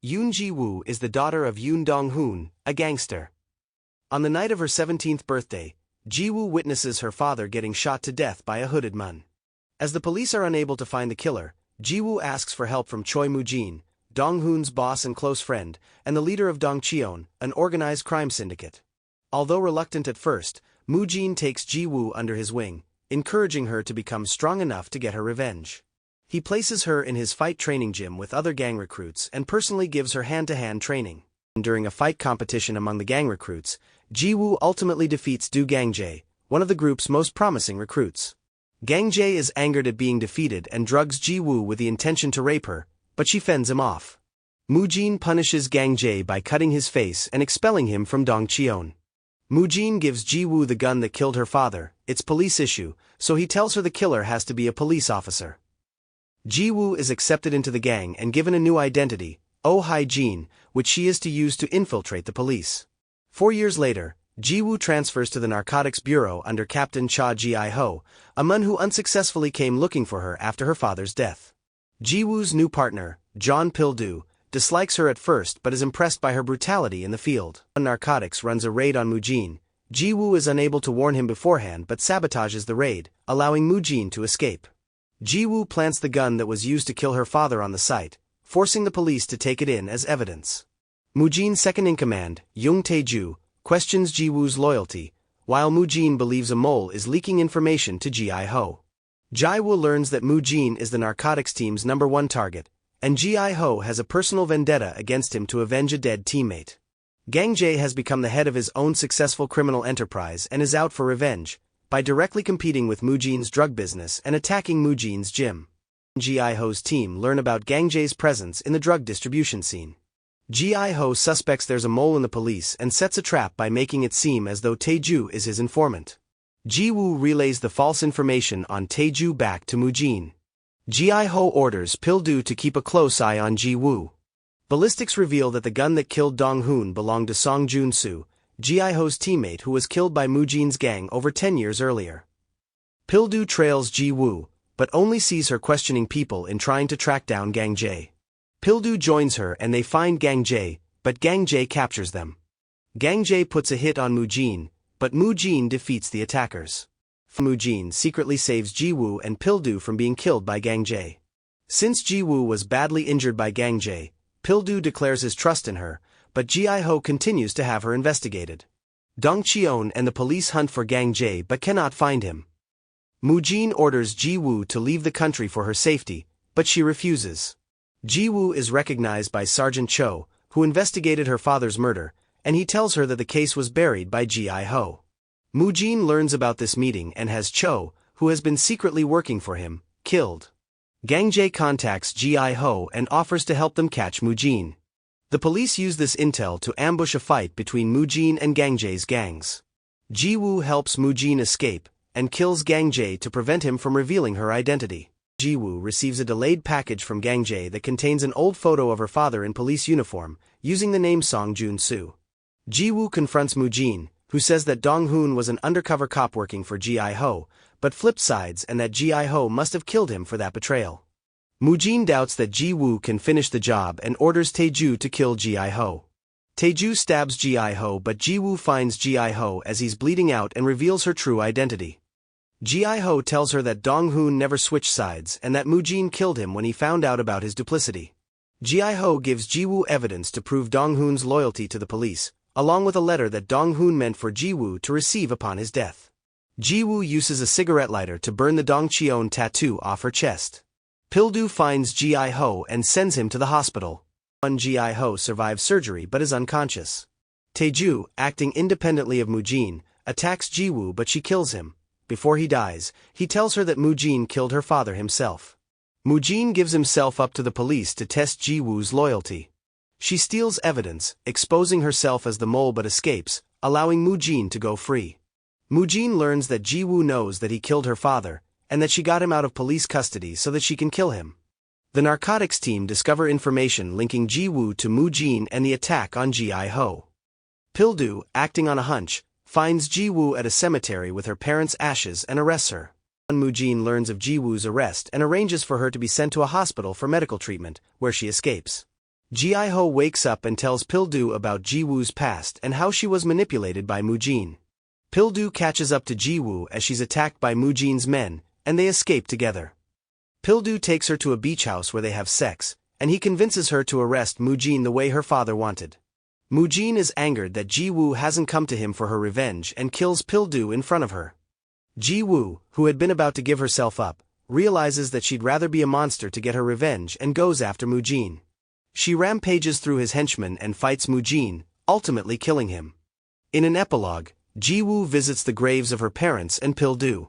Yoon Ji-woo is the daughter of Yoon Dong-hoon, a gangster. On the night of her 17th birthday, Ji-woo witnesses her father getting shot to death by a hooded man. As the police are unable to find the killer, Ji-woo asks for help from Choi Moo-jin, Dong-hoon's boss and close friend, and the leader of Dong-cheon, an organized crime syndicate. Although reluctant at first, Moo-jin takes Ji-woo under his wing, encouraging her to become strong enough to get her revenge. He places her in his fight training gym with other gang recruits and personally gives her hand-to-hand training. During a fight competition among the gang recruits, Ji-woo ultimately defeats Do Gang-jae, one of the group's most promising recruits. Gang-jae is angered at being defeated and drugs Ji-woo with the intention to rape her, but she fends him off. Moo-jin punishes Gang-jae by cutting his face and expelling him from Dong-cheon. Moo-jin gives Ji-woo the gun that killed her father. It's police issue, so he tells her the killer has to be a police officer. Ji-woo is accepted into the gang and given a new identity, Oh Hai-jin, which she is to use to infiltrate the police. 4 years later, Ji-woo transfers to the Narcotics Bureau under Captain Cha Ji-ho, a man who unsuccessfully came looking for her after her father's death. Ji-woo's new partner, John Pil-do, dislikes her at first but is impressed by her brutality in the field. Narcotics runs a raid on Moo-jin. Ji-woo is unable to warn him beforehand but sabotages the raid, allowing Moo-jin to escape. Ji-woo plants the gun that was used to kill her father on the site, forcing the police to take it in as evidence. Moo-jin's second-in-command, Young Tae-ju, questions Ji-woo's loyalty, while Moo-jin believes a mole is leaking information to Ji-ho. Ji-woo learns that Moo-jin is the narcotics team's #1 target, and Ji-ho has a personal vendetta against him to avenge a dead teammate. Gang-jae has become the head of his own successful criminal enterprise and is out for revenge, by directly competing with Moo-jin's drug business and attacking Moo-jin's gym. Ji-ho's team learn about Gang-jae's presence in the drug distribution scene. Ji-ho suspects there's a mole in the police and sets a trap by making it seem as though Tae-ju is his informant. Ji-woo relays the false information on Tae-ju back to Moo-jin. Ji-ho orders Pil-do to keep a close eye on Ji-woo. Ballistics reveal that the gun that killed Dong-hoon belonged to Song Jun-soo, Ji-ho's teammate who was killed by Moo-jin's gang over 10 years earlier. Pil-do trails Ji-woo, but only sees her questioning people in trying to track down Gang-jae. Pil-do joins her and they find Gang-jae, but Gang-jae captures them. Gang-jae puts a hit on Moo-jin, but Moo-jin defeats the attackers. Moo-jin secretly saves Ji-woo and Pil-do from being killed by Gang-jae. Since Ji-woo was badly injured by Gang-jae, Pil-do declares his trust in her, but Ji-ho continues to have her investigated. Dong-cheon and the police hunt for Gang-jae but cannot find him. Moo-jin orders Ji-woo to leave the country for her safety, but she refuses. Ji-woo is recognized by Sergeant Cho, who investigated her father's murder, and he tells her that the case was buried by Ji-ho. Moo-jin learns about this meeting and has Cho, who has been secretly working for him, killed. Gang-jae contacts Ji-ho and offers to help them catch Moo-jin. The police use this intel to ambush a fight between Moo-jin and Gang-jae's gangs. Ji-woo helps Moo-jin escape, and kills Gang-jae to prevent him from revealing her identity. Ji-woo receives a delayed package from Gang-jae that contains an old photo of her father in police uniform, using the name Song Jun-soo. Ji-woo confronts Moo-jin, who says that Dong-hoon was an undercover cop working for Ji-ho, but flips sides and that Ji-ho must have killed him for that betrayal. Moo-jin doubts that Ji-woo can finish the job and orders Tae-ju to kill Ji-ho. Tae-ju stabs Ji-ho but Ji-woo finds Ji-ho as he's bleeding out and reveals her true identity. Ji-ho tells her that Dong-hoon never switched sides and that Moo-jin killed him when he found out about his duplicity. Ji-ho gives Ji-woo evidence to prove Dong-hoon's loyalty to the police, along with a letter that Dong-hoon meant for Ji-woo to receive upon his death. Ji-woo uses a cigarette lighter to burn the Dong-cheon tattoo off her chest. Pil-do finds Ji-ho and sends him to the hospital. Ji-ho survives surgery but is unconscious. Tae-ju, acting independently of Moo-jin, attacks Ji-woo but she kills him. Before he dies, he tells her that Moo-jin killed her father himself. Moo-jin gives himself up to the police to test Ji-woo's loyalty. She steals evidence, exposing herself as the mole but escapes, allowing Moo-jin to go free. Moo-jin learns that Ji-woo knows that he killed her father, and that she got him out of police custody so that she can kill him. The narcotics team discover information linking Ji-woo to Moo-jin and the attack on Ji-ho. Pil-do, acting on a hunch, finds Ji-woo at a cemetery with her parents' ashes and arrests her. Moo-jin learns of Ji-woo's arrest and arranges for her to be sent to a hospital for medical treatment, where she escapes. Ji-ho wakes up and tells Pil-do about Ji-woo's past and how she was manipulated by Mu-jin. Pil-do catches up to Ji-woo as she's attacked by Mu-jin's men, and they escape together. Pil-do takes her to a beach house where they have sex, and he convinces her to arrest Mu-jin the way her father wanted. Mu-jin is angered that Ji-woo hasn't come to him for her revenge and kills Pil-do in front of her. Ji-woo, who had been about to give herself up, realizes that she'd rather be a monster to get her revenge and goes after Mu-jin. She rampages through his henchmen and fights Mu-jin, ultimately killing him. In an epilogue, Ji-woo visits the graves of her parents and Pil-do.